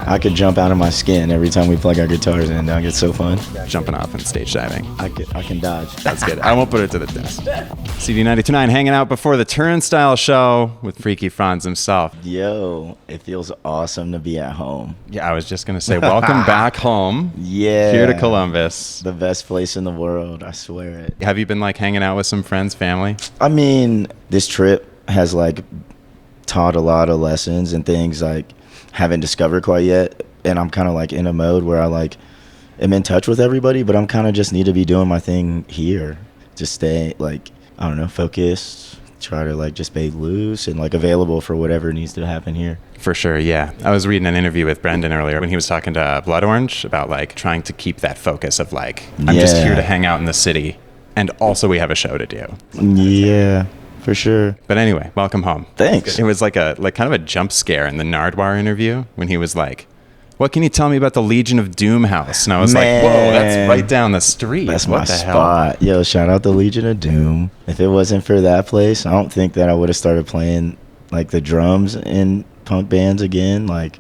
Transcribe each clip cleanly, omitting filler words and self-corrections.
I could jump out of my skin every time we plug our guitars in. Dog, it's so fun. Jumping off and stage diving. I can dodge. That's good. I won't put it to the test. CD 92.9 hanging out before the Turnstile show with Freaky Franz himself. Yo, it feels awesome to be at home. Yeah, I was just going to say, welcome back home. Yeah. Here to Columbus. The best place in the world, I swear it. Have you been like hanging out with some friends, family? I mean, this trip has like taught a lot of lessons and things like haven't discovered quite yet, and I'm kind of like in a mode where I like am in touch with everybody, but I'm kind of just need to be doing my thing here, just stay like, I don't know, focused, try to like just be loose and like available for whatever needs to happen here. For sure, yeah. I was reading an interview with Brendan earlier when he was talking to Blood Orange about like trying to keep that focus of like, I'm just here to hang out in the city, and also we have a show to do. Yeah. For sure. But anyway, welcome home. Thanks. It was like kind of a jump scare in the Nardwuar interview when he was like, what can you tell me about the Legion of Doom house? And I was like, whoa, that's right down the street. That's what my the spot. Hell? Yo, shout out the Legion of Doom. If it wasn't for that place, I don't think that I would have started playing like the drums in punk bands again. Like,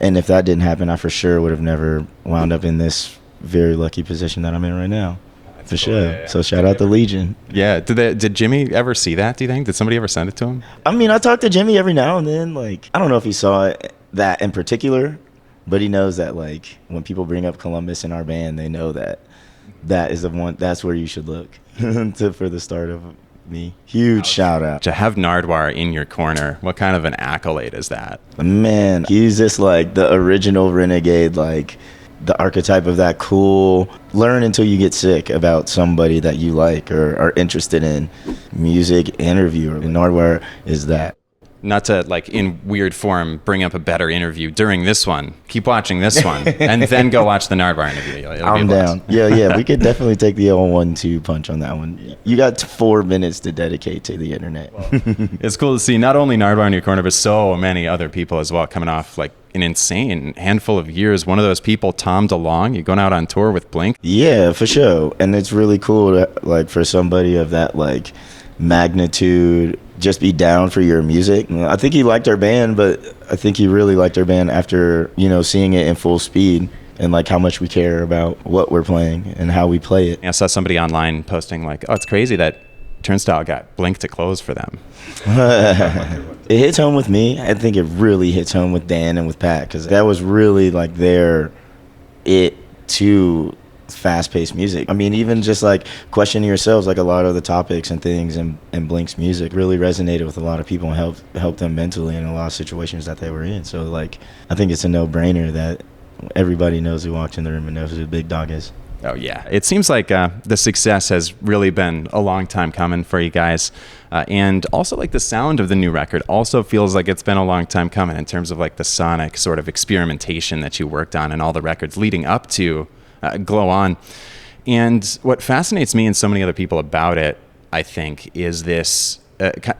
and if that didn't happen, I for sure would have never wound up in this very lucky position that I'm in right now. For sure. Yeah. So shout out the Legion. Yeah. Did Jimmy ever see that, do you think? Did somebody ever send it to him? I mean, I talk to Jimmy every now and then. Like, I don't know if he saw that in particular, but he knows that like when people bring up Columbus in our band, they know that is the one, that's where you should look for the start of me. Huge shout out. To have Nardwuar in your corner, what kind of an accolade is that? Man, he's just like the original renegade, like the archetype of that cool learn until you get sick about somebody that you like or are interested in music interviewer. Nardwuar is that. Not to like in weird form bring up a better interview during this one. Keep watching this one and then go watch the Nardwuar interview. I'm down. Yeah, we could definitely take the old 1-2 punch on that one. You got 4 minutes to dedicate to the internet. It's cool to see not only Nardwuar in your corner, but so many other people as well coming off like an insane handful of years. One of those people, Tom DeLonge, you're going out on tour with Blink. Yeah, for sure. And it's really cool to like for somebody of that like magnitude just be down for your music. I think he liked our band, but I think he really liked our band after, you know, seeing it in full speed and like how much we care about what we're playing and how we play it. I saw somebody online posting like, oh, it's crazy that Turnstile got Blink to close for them. It hits home with me. I think it really hits home with Dan and with Pat, because that was really like their it to fast-paced music. I mean, even just like questioning yourselves, like a lot of the topics and things and Blink's music really resonated with a lot of people and helped them mentally in a lot of situations that they were in. So like, I think it's a no-brainer that everybody knows who walks in the room and knows who the big dog is. Oh, yeah. It seems like the success has really been a long time coming for you guys. And also like the sound of the new record also feels like it's been a long time coming in terms of like the sonic sort of experimentation that you worked on and all the records leading up to Glow On. And what fascinates me and so many other people about it, I think, is this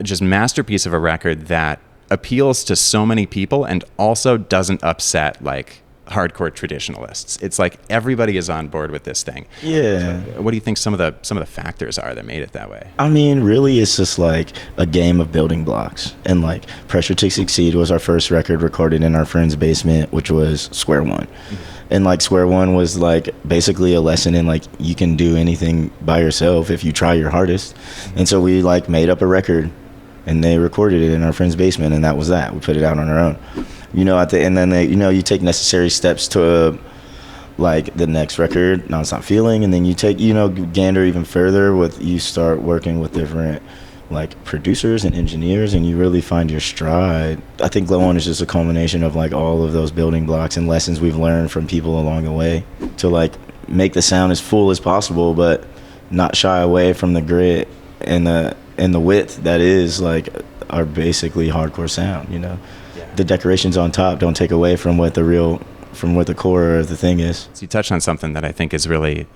just masterpiece of a record that appeals to so many people and also doesn't upset like hardcore traditionalists. It's like everybody is on board with this thing. Yeah. What do you think some of the factors are that made it that way? I mean, really, it's just like a game of building blocks. And like Pressure to Succeed was our first record recorded in our friend's basement, which was Square One. And like Square One was like basically a lesson in like you can do anything by yourself if you try your hardest. And so we like made up a record and they recorded it in our friend's basement, and that was that. We put it out on our own. You know, and then they, you know, you take necessary steps to like the next record, Now It's Not Feeling, and then you take, you know, gander even further with, you start working with different like producers and engineers, and you really find your stride. I think Glow On is just a culmination of like all of those building blocks and lessons we've learned from people along the way to like make the sound as full as possible, but not shy away from the grit and the width that is like our basically hardcore sound, you know. The decorations on top don't take away from what the core of the thing is. So you touched on something that I think is really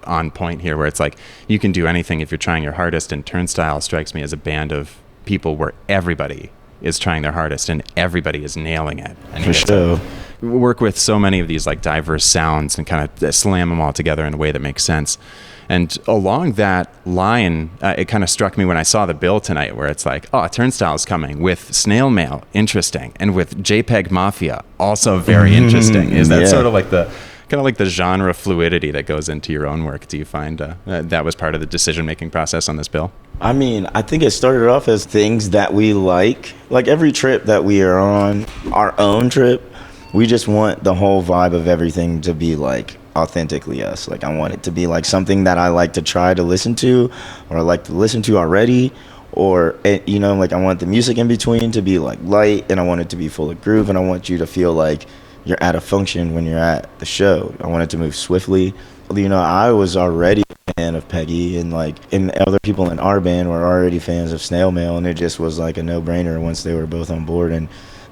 on point here, where it's like you can do anything if you're trying your hardest, and Turnstile strikes me as a band of people where everybody is trying their hardest and everybody is nailing it. And for sure. work with so many of these like diverse sounds and kind of slam them all together in a way that makes sense. And along that line, it kind of struck me when I saw the bill tonight where it's like, oh, Turnstile is coming with Snail Mail, interesting. And with JPEGMAFIA, also very interesting. Is that sort of like the kind of like the genre fluidity that goes into your own work? Do you find that was part of the decision-making process on this bill? I mean, I think it started off as things that we like every trip that we are on, our own trip, we just want the whole vibe of everything to be like authentically us. Like I want it to be like something that I like to try to listen to, or I like to listen to already, or you know, like I want the music in between to be like light, and I want it to be full of groove, and I want you to feel like you're at a function when you're at the show. I want it to move swiftly. You know, I was already a fan of Peggy, and other people in our band were already fans of Snail Mail, and it just was like a no-brainer once they were both on board, and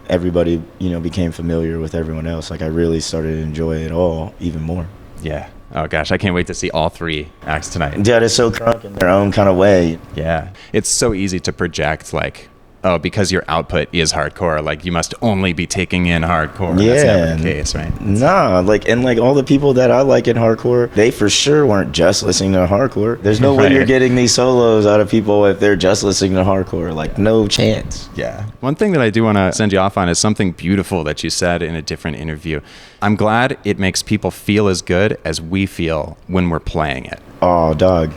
everybody, you know, became familiar with everyone else. Like I really started to enjoy it all even more. Yeah. Oh gosh, I can't wait to see all 3 acts tonight. Yeah, they're so crunk in their own kind of way. Yeah. It's so easy to project like, oh, because your output is hardcore, like you must only be taking in hardcore. Yeah. That's never the case, right? Nah, and all the people that I like in hardcore, they for sure weren't just listening to hardcore. There's no way you're getting these solos out of people if they're just listening to hardcore. Like, no chance. Yeah. One thing that I do want to send you off on is something beautiful that you said in a different interview. I'm glad it makes people feel as good as we feel when we're playing it. Oh, dog.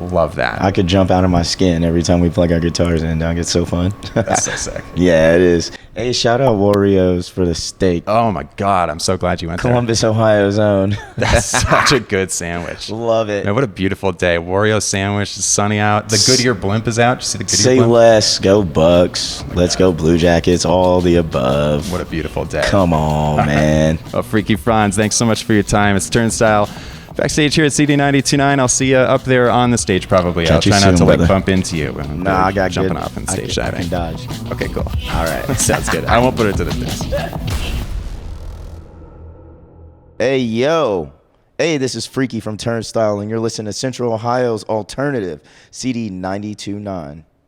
Love that. I could jump out of my skin every time we plug our guitars in, dog. It's so fun. That's so sick. Yeah, it is. Hey, shout out Warriors for the steak. Oh my God, I'm so glad you went Columbus, Ohio's own. there. That's such a good sandwich. Love it. Man, what a beautiful day. Wario sandwich, it's sunny out. The Goodyear blimp is out. Did you see the Goodyear Say blimp? less, go Bucks. Let's go Blue Jackets, all the above. What a beautiful day. Come on, man. Well, Freaky Franz, thanks so much for your time. It's Turnstile. Backstage here at CD92.9. I'll see you up there on the stage probably. I'll try not to like bump into you. Nah, I got jumping good. off and stage I diving. can dodge. Okay, cool. All right. Sounds good. I won't put it to the test. Hey, yo. Hey, this is Freaky from Turnstile, and you're listening to Central Ohio's alternative, CD92.9.